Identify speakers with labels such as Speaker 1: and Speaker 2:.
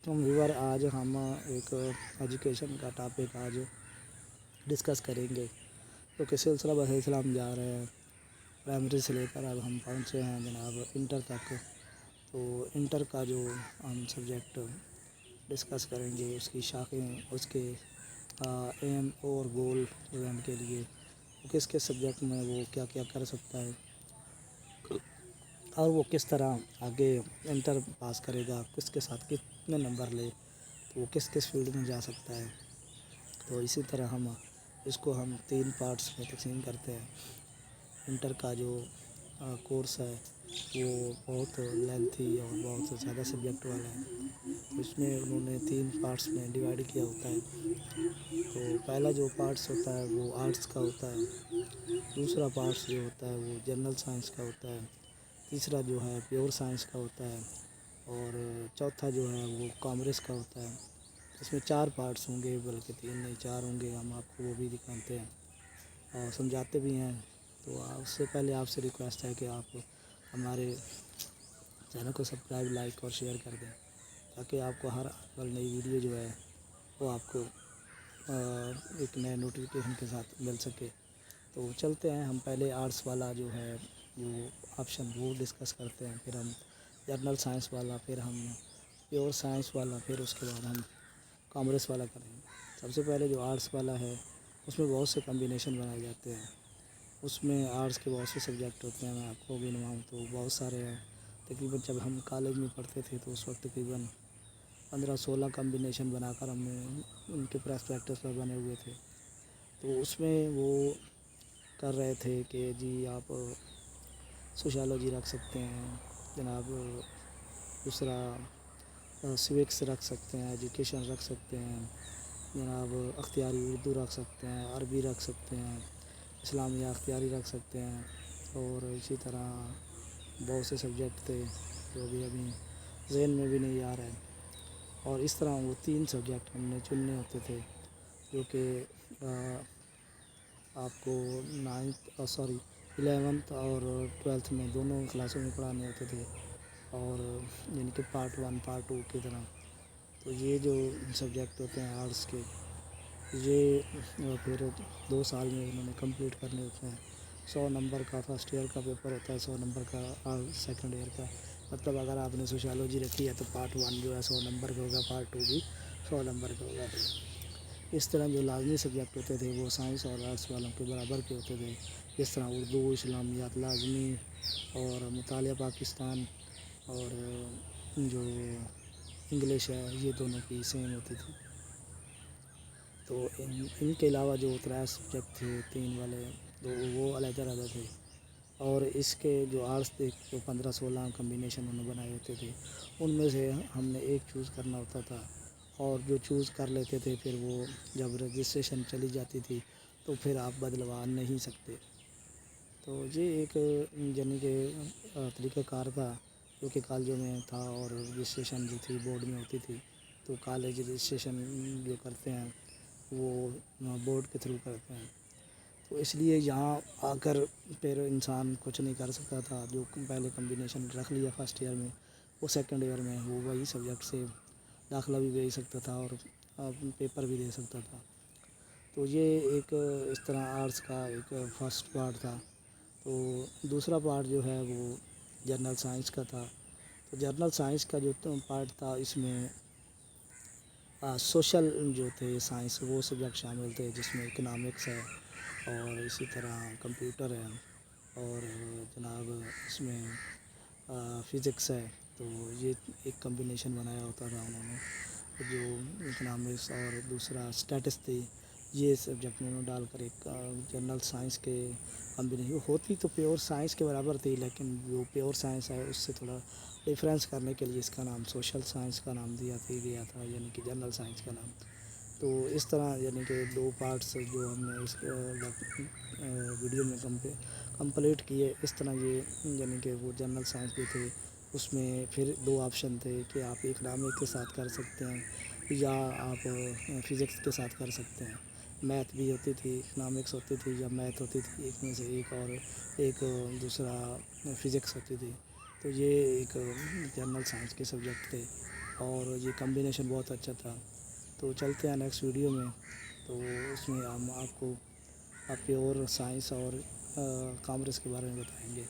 Speaker 1: तो व्यूअर आज हम एक एजुकेशन का टॉपिक आज डिस्कस करेंगे। तो किस सिलसिला ब सिलसिला हम जा रहे हैं प्राइमरी से लेकर अब हम पहुँचे हैं जनाब इंटर तक। तो इंटर का जो हम सब्जेक्ट डिस्कस करेंगे उसकी शाखें, उसके एम और गोल स्टूडेंट के लिए किस किस सब्जेक्ट में वो क्या क्या कर सकता है और वो किस तरह आगे इंटर पास करेगा, किसके साथ कितने नंबर ले तो वो किस किस फील्ड में जा सकता है। तो इसी तरह हम इसको हम 3 पार्ट्स में तकसीम करते हैं। इंटर का जो कोर्स है वो बहुत लेंथी और बहुत ज़्यादा सब्जेक्ट वाला है, तो इसमें उन्होंने 3 पार्ट्स में डिवाइड किया होता है। तो पहला जो पार्ट्स होता है वो आर्ट्स का होता है, दूसरा पार्ट्स जो होता है वो जनरल साइंस का होता है, तीसरा जो है प्योर साइंस का होता है और चौथा जो है वो कॉमर्स का होता है। इसमें 4 पार्ट्स होंगे, बल्कि 3 नहीं 4 होंगे। हम आपको वो भी दिखाते हैं और समझाते भी हैं। तो उससे पहले आपसे रिक्वेस्ट है कि आप हमारे चैनल को सब्सक्राइब, लाइक और शेयर कर दें ताकि आपको हर आने वाली नई वीडियो जो है वो आपको एक नए नोटिफिकेशन के साथ मिल सके। तो चलते हैं, हम पहले आर्ट्स वाला जो है जो ऑप्शन वो डिस्कस करते हैं, फिर हम जनरल साइंस वाला, फिर हम प्योर साइंस वाला, फिर उसके बाद हम कॉमर्स वाला करेंगे। सबसे पहले जो आर्ट्स वाला है उसमें बहुत से कम्बिनेशन बनाए जाते हैं। उसमें आर्ट्स के बहुत से सब्जेक्ट होते हैं, मैं आपको गिनवाऊँ तो बहुत सारे हैं। तकरीबन जब हम कॉलेज में पढ़ते थे तो उस वक्त तकरीबन 15-16 कम्बिनेशन बनाकर हमने उनके प्रॉस्पेक्टस पर बने हुए थे। तो उसमें वो कर रहे थे कि जी आप सोशियोलॉजी रख सकते हैं जनाब, दूसरा सिविक्स रख सकते हैं, एजुकेशन रख सकते हैं जनाब, अख्तियारी उर्दू रख सकते हैं, अरबी रख सकते हैं, इस्लामिया अख्तियारी रख सकते हैं और इसी तरह बहुत से सब्जेक्ट थे जो अभी ज़हन में भी नहीं आ रहे हैं। और इस तरह वो 3 सब्जेक्ट हमने चुनने होते थे जो कि आपको 11th और 12th में दोनों क्लासों में पढ़ाने होते थे और यानी कि पार्ट 1 पार्ट 2 की तरह। तो ये जो सब्जेक्ट होते हैं आर्ट्स के, ये फिर 2 साल में उन्होंने कंप्लीट करने होते हैं। 100 नंबर का फर्स्ट ईयर का पेपर होता है, 100 नंबर का सेकंड ईयर का। मतलब अगर आपने सोशियोलॉजी रखी है तो पार्ट 1 जो है 100 नंबर का होगा, पार्ट 2 भी 100 नंबर का होगा। इस तरह जो लाजमी सब्जेक्ट होते थे वो साइंस और आर्ट्स वालों के बराबर के होते थे, जिस तरह उर्दू, इस्लामियात लाजमी और मुतालिया पाकिस्तान और जो इंग्लिश है ये दोनों की सेम होती थी। तो इनके अलावा जो 3 सब्जेक्ट थे 3 वाले तो वो अलग-अलग थे। और इसके जो आर्ट्स थे तो 15-16 कम्बिनेशन उन्होंने बनाए होते थे, उनमें से हमने एक चूज़ करना होता था और जो चूज़ कर लेते थे फिर वो जब रजिस्ट्रेशन चली जाती थी तो फिर आप बदलवा नहीं सकते। तो ये एक यानी कि तरीक़ाकार था जो कि कॉलेजों में था और रजिस्ट्रेशन जो थी बोर्ड में होती थी। तो कॉलेज रजिस्ट्रेशन जो करते हैं वो बोर्ड के थ्रू करते हैं। तो इसलिए यहाँ आकर फिर इंसान कुछ नहीं कर सकता था। जो पहले कम्बिनेशन रख लिया फर्स्ट ईयर में वो सेकंड ईयर में वो वही सब्जेक्ट से दाखिला भी दे सकता था और पेपर भी दे सकता था। तो ये एक इस तरह आर्ट्स का एक फर्स्ट पार्ट था। तो दूसरा पार्ट जो है वो जनरल साइंस का था। तो जनरल साइंस का जो पार्ट था इसमें सोशल जो थे साइंस वो सब्जेक्ट शामिल थे, जिसमें इकनॉमिक्स है और इसी तरह कंप्यूटर है और जनाब इसमें फ़िज़िक्स है। तो ये एक कम्बिनेशन बनाया होता था उन्होंने, जो इकनॉमिक्स और दूसरा स्टैटिस थी, ये सब्जेक्ट में उन्होंने डालकर एक जनरल साइंस के कम्बिनेशन होती तो प्योर साइंस के बराबर थी, लेकिन जो प्योर साइंस है उससे थोड़ा डिफरेंस करने के लिए इसका नाम सोशल साइंस का नाम दिया गया था, यानी कि जनरल साइंस का नाम। तो इस तरह यानी कि 2 पार्ट्स जो हमने इस वीडियो में कंप्लीट किए। इस तरह ये यानी कि वो जनरल साइंस भी थे, उसमें फिर 2 ऑप्शन थे कि आप इकनॉमिक्स के साथ कर सकते हैं या आप फ़िज़िक्स के साथ कर सकते हैं। मैथ भी होती थी, इकनॉमिक्स होती थी या मैथ होती थी, एक में से एक, और एक दूसरा फ़िज़िक्स होती थी। तो ये एक जनरल साइंस के सब्जेक्ट थे। اور یہ کمبینیشن بہت اچھا تھا. تو چلتے ہیں نیکسٹ ویڈیو میں. تو اس میں ہم آپ کو آپ کے اور سائنس اور کامرس کے بارے میں بتائیں گے.